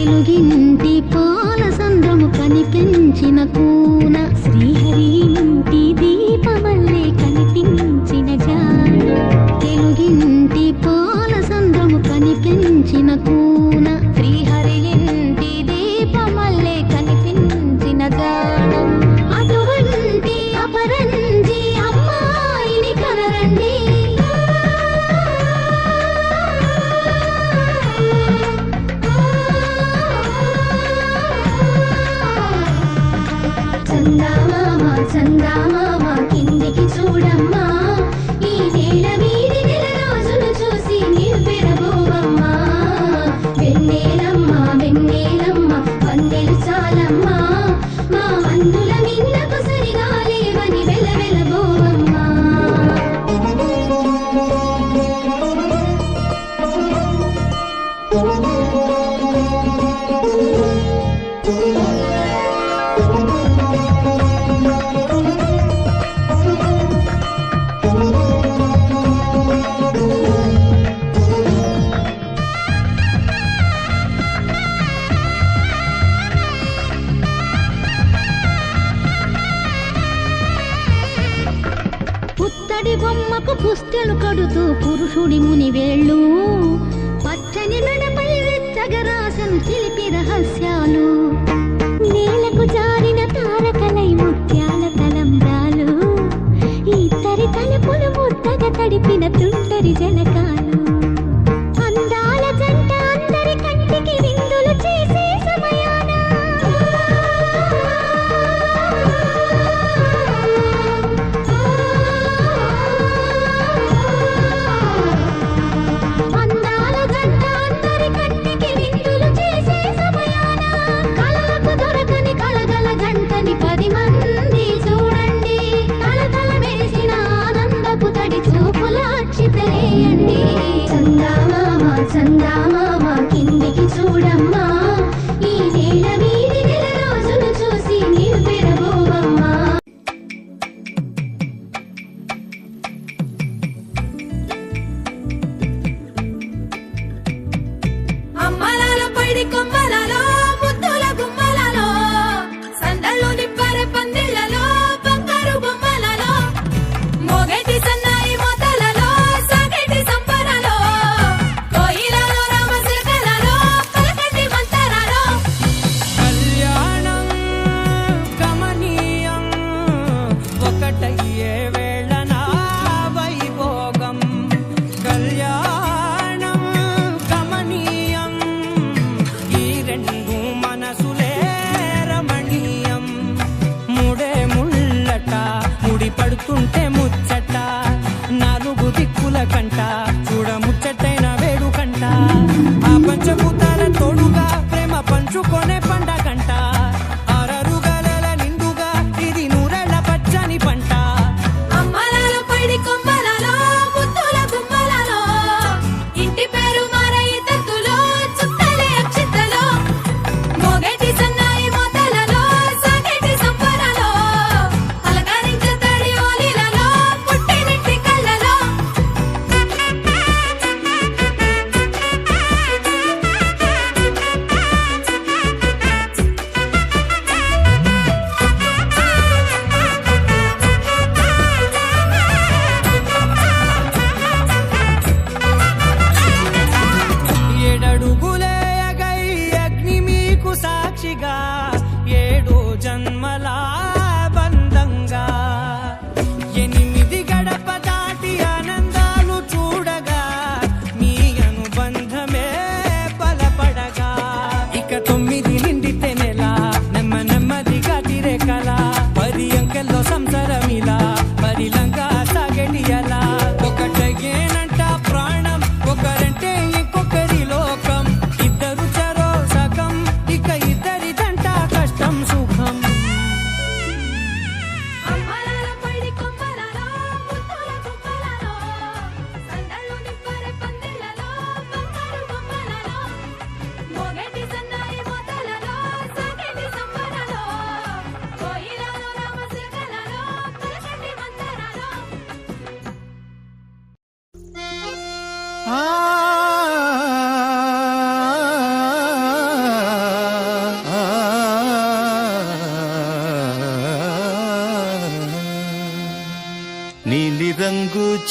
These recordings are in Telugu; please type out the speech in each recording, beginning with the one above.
తెలుగింటి పాల సంద్రము కనిపించిన కూన శ్రీహరి ఇంటి దీపమల్లే కనిపించిన జాడ తెలుగింటి పాల సంద్రము కనిపించిన కూన శ్రీహరి ఇంటి దీపమల్లే కనిపించిన జాడ అటువంటి అపరంజి అమ్మాయిని కనరండి చందామామ కిందికి చూడమ్మా ఈ నేల వీడి నెల రోజులు చూసి నిర్విరబోవమ్మా వెన్నెలమ్మ వెన్నెలమ్మ వందెలు చాలమ్మా మా అందుల మిన్నకు సరిగా లేవని వెలవెలబోవమ్మా పుత్తడి బొమ్మకు పుస్తెలు కడుతూ పురుషుడి ముని వేళ్ళు పచ్చని మెడపై వెచ్చగరాసను చిలిపి రహస్యాలు నేలకు జారిన తారకలై ముత్యాల తలంబ్రాలు ఇద్దరి తలుపులు ముద్దగా తడిపిన తుంటరి జలకాలు అందాల జంట అందరి కంటికి విందులు చేసే సమయాన అందాల జంట అందరి కంటికి విందులు చేసే సమయాన కళలకు దొరకని కళగల జంటని 10 మంది చూడండి తలతల మెరిసిన ఆనందపు తడి చూపుల అక్షితలేయండి చందామామ కిందికి చూడమ్మా ఈ నేల వీడి నెల రోజులు చూసి నిర్విరబోవమ్మా అమ్మలాలో పైడి కొమ్మలలో ముద్దుల గుమ్మలలో సందళ్ళు నింపరే పందిళ్లలో బంగారు బొమ్మలలో మోగేటి సన్నాయి మోతలలో సాగేటి సంబరాలో కోయిలలో రామశిల్కలలో పలకటి మంతరాలో కళ్యాణం గమనీయం ఒకటయ్యే వేళన వైభోగం కళ్యాణం గమనీయం ఈ రెండు మనసులే రమణీయం ముడే ముళ్ళట ముడి పడుతుంటే ముచ్చట 4 దిక్కుల కంట చూడ ముచ్చటైన వేడు కంట ఆ పంచభూతాల తోడుగా ప్రేమ పంచుకొనే పండగంట అరరుగల నిండుగా ఇది నూరెళ్ళ పచ్చని పంట అమ్మలాలో పైడి కొమ్మలలో ముద్దుల గుమ్మలలో ఇంటి పేరు మారయి తత్తులో చుట్టలే అక్షితలో మోగేటి సన్నాయి మోతలలో సాగేటి సంబరాలో అలకరించే తడి ఓలిలలో పుట్టినింటి కళ్ళలో ఏడడుగులే ఎగై అగ్ని మీకు సాక్షిగా 7 జన్మల బంధంగా 8 గడప దాటి ఆనందాలు చూడగా మీ అనుబంధమే బలపడగా ఇక 9 నిండితే నెల నెమ్మదిగా తిరే కల 10 అంకెల్లో సంసారమిలా పరిలంగా సాగటి అలా ఒకటేనంట ప్రాణం ఒకరంటే ఇంకొకరి లోకం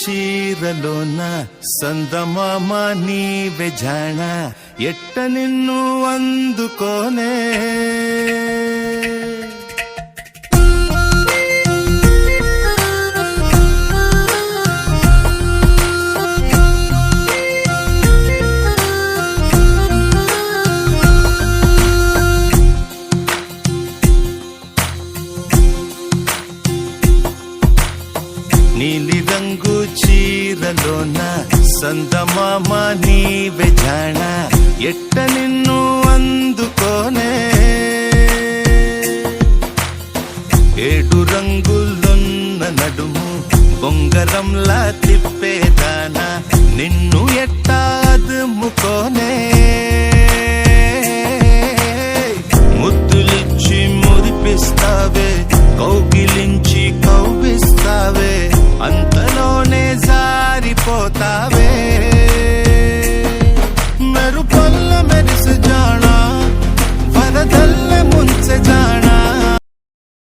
చీరలోన సందమామ నీవే జాణ ఎట్ట నిన్ను అందుకోనే నీలి రంగు చీరలోన సందమామ నీవే జాణ ఎట్ట నిన్ను అందుకోనే ఏడు రంగులున్న నడుము బొంగరంలా తిప్పేదానా నిన్ను ఎట్టా అదుముకోనే ముద్దులిచ్చి మురిపిస్తావే కౌగిలించి కౌగిస్తావే అంతలోనే జారిపోతావే మెరుపల్ల మెరిసి జాణ వరదల్ల ముంచె జాణ